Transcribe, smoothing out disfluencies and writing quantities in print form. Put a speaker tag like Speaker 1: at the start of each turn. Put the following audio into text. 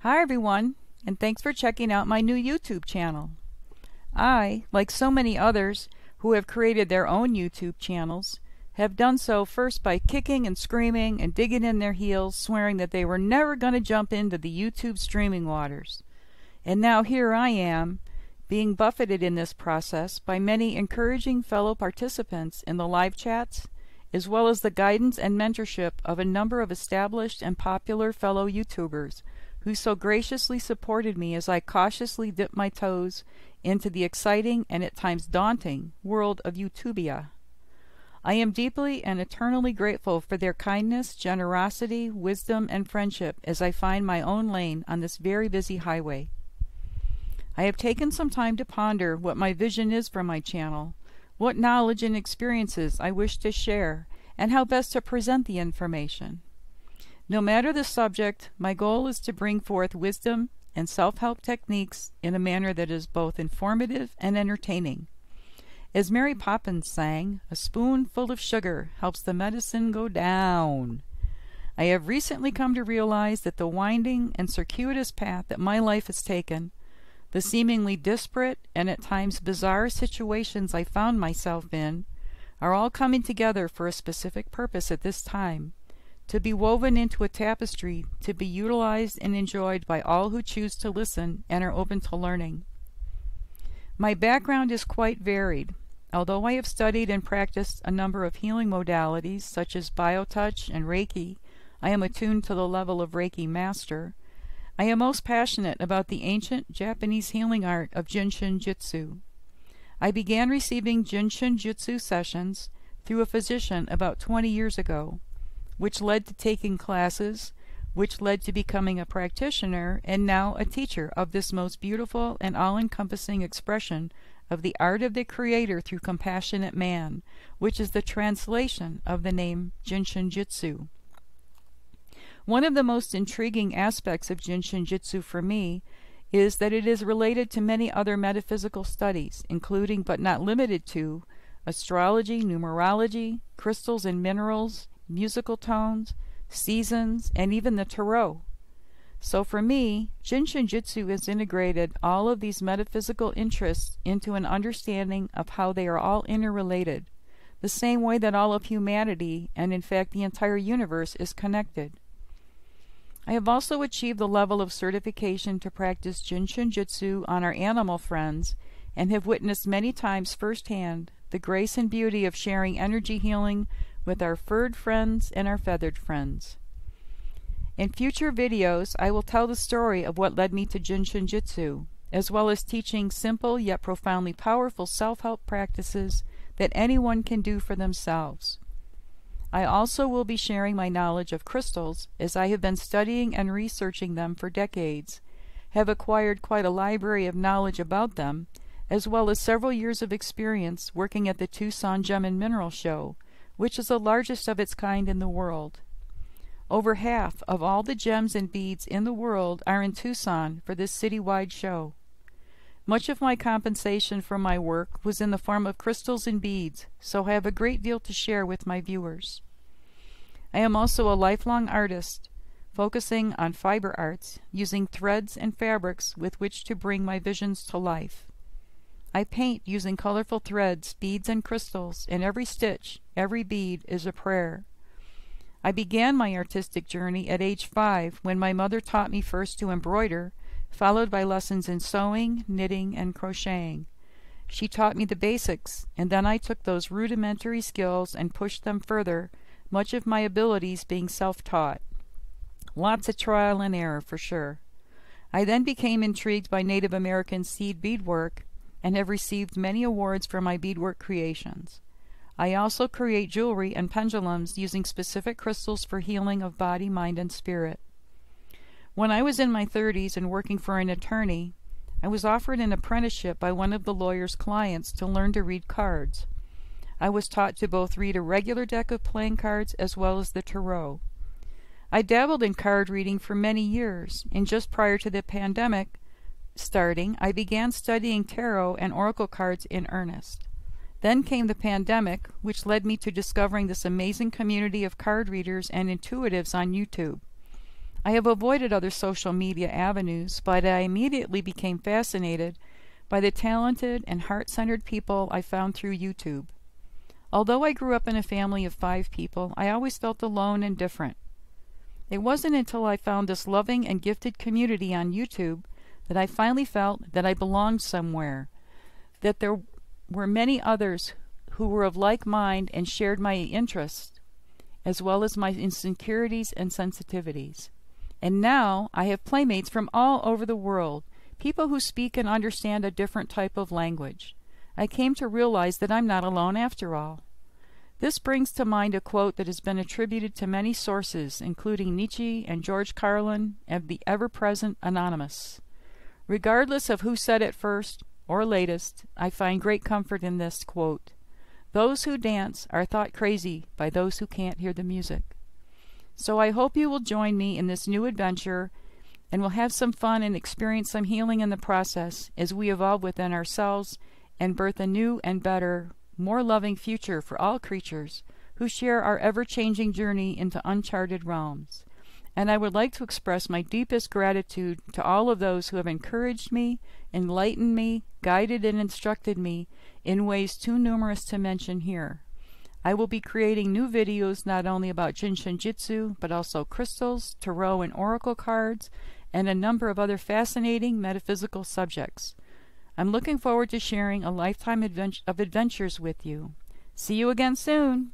Speaker 1: Hi everyone, and thanks for checking out my new YouTube channel. I, like so many others who have created their own YouTube channels, have done so first by kicking and screaming and digging in their heels, swearing that they were never going to jump into the YouTube streaming waters. And now here I am, being buffeted in this process by many encouraging fellow participants in the live chats, as well as the guidance and mentorship of a number of established and popular fellow YouTubers who so graciously supported me as I cautiously dipped my toes into the exciting and at times daunting world of YouTubia. I am deeply and eternally grateful for their kindness, generosity, wisdom, and friendship as I find my own lane on this very busy highway. I have taken some time to ponder what my vision is for my channel, what knowledge and experiences I wish to share, and how best to present the information. No matter the subject, my goal is to bring forth wisdom and self-help techniques in a manner that is both informative and entertaining. As Mary Poppins sang, a spoonful of sugar helps the medicine go down. I have recently come to realize that the winding and circuitous path that my life has taken, the seemingly disparate and at times bizarre situations I found myself in, are all coming together for a specific purpose at this time, to be woven into a tapestry to be utilized and enjoyed by all who choose to listen and are open to learning. My background is quite varied. Although I have studied and practiced a number of healing modalities such as biotouch and Reiki, I am attuned to the level of Reiki master. I am most passionate about the ancient Japanese healing art of Jinshin Jyutsu. I began receiving Jinshin Jyutsu sessions through a physician about 20 years ago, which led to taking classes, which led to becoming a practitioner and now a teacher of this most beautiful and all-encompassing expression of the art of the Creator through compassionate man, which is the translation of the name Jinshin Jyutsu. One of the most intriguing aspects of Jinshin Jyutsu for me is that it is related to many other metaphysical studies, including but not limited to astrology, numerology, crystals and minerals, musical tones, seasons, and even the tarot. So for me, Jinshin Jyutsu has integrated all of these metaphysical interests into an understanding of how they are all interrelated, the same way that all of humanity, and in fact the entire universe, is connected. I have also achieved the level of certification to practice Jinshin Jyutsu on our animal friends, and have witnessed many times firsthand the grace and beauty of sharing energy healing with our furred friends and our feathered friends. In future videos, I will tell the story of what led me to Jinshin Jyutsu, as well as teaching simple yet profoundly powerful self-help practices that anyone can do for themselves. I also will be sharing my knowledge of crystals, as I have been studying and researching them for decades, have acquired quite a library of knowledge about them, as well as several years of experience working at the Tucson Gem and Mineral Show, which is the largest of its kind in the world. Over half of all the gems and beads in the world are in Tucson for this citywide show. Much of my compensation for my work was in the form of crystals and beads, so I have a great deal to share with my viewers. I am also a lifelong artist, focusing on fiber arts, using threads and fabrics with which to bring my visions to life. I paint using colorful threads, beads, and crystals, and every stitch, every bead is a prayer. I began my artistic journey at age 5 when my mother taught me first to embroider, followed by lessons in sewing, knitting, and crocheting. She taught me the basics, and then I took those rudimentary skills and pushed them further, much of my abilities being self-taught. Lots of trial and error, for sure. I then became intrigued by Native American seed beadwork and have received many awards for my beadwork creations. I also create jewelry and pendulums using specific crystals for healing of body, mind, and spirit. When I was in my 30s and working for an attorney, I was offered an apprenticeship by one of the lawyer's clients to learn to read cards. I was taught to both read a regular deck of playing cards as well as the tarot. I dabbled in card reading for many years, and just prior to the pandemic starting, I began studying tarot and oracle cards in earnest. Then came the pandemic, which led me to discovering this amazing community of card readers and intuitives on YouTube. I have avoided other social media avenues, but I immediately became fascinated by the talented and heart-centered people I found through YouTube. Although I grew up in a family of 5 people, I always felt alone and different. It wasn't until I found this loving and gifted community on YouTube that I finally felt that I belonged somewhere, that there were many others who were of like mind and shared my interests, as well as my insecurities and sensitivities. And now I have playmates from all over the world, people who speak and understand a different type of language. I came to realize that I'm not alone after all. This brings to mind a quote that has been attributed to many sources, including Nietzsche and George Carlin and the ever-present Anonymous. Regardless of who said it first or latest, I find great comfort in this quote. Those who dance are thought crazy by those who can't hear the music. So I hope you will join me in this new adventure and will have some fun and experience some healing in the process as we evolve within ourselves and birth a new and better, more loving future for all creatures who share our ever-changing journey into uncharted realms. And I would like to express my deepest gratitude to all of those who have encouraged me, enlightened me, guided and instructed me in ways too numerous to mention here. I will be creating new videos not only about Jinshin Jitsu, but also crystals, tarot and oracle cards, and a number of other fascinating metaphysical subjects. I'm looking forward to sharing a lifetime of adventures with you. See you again soon!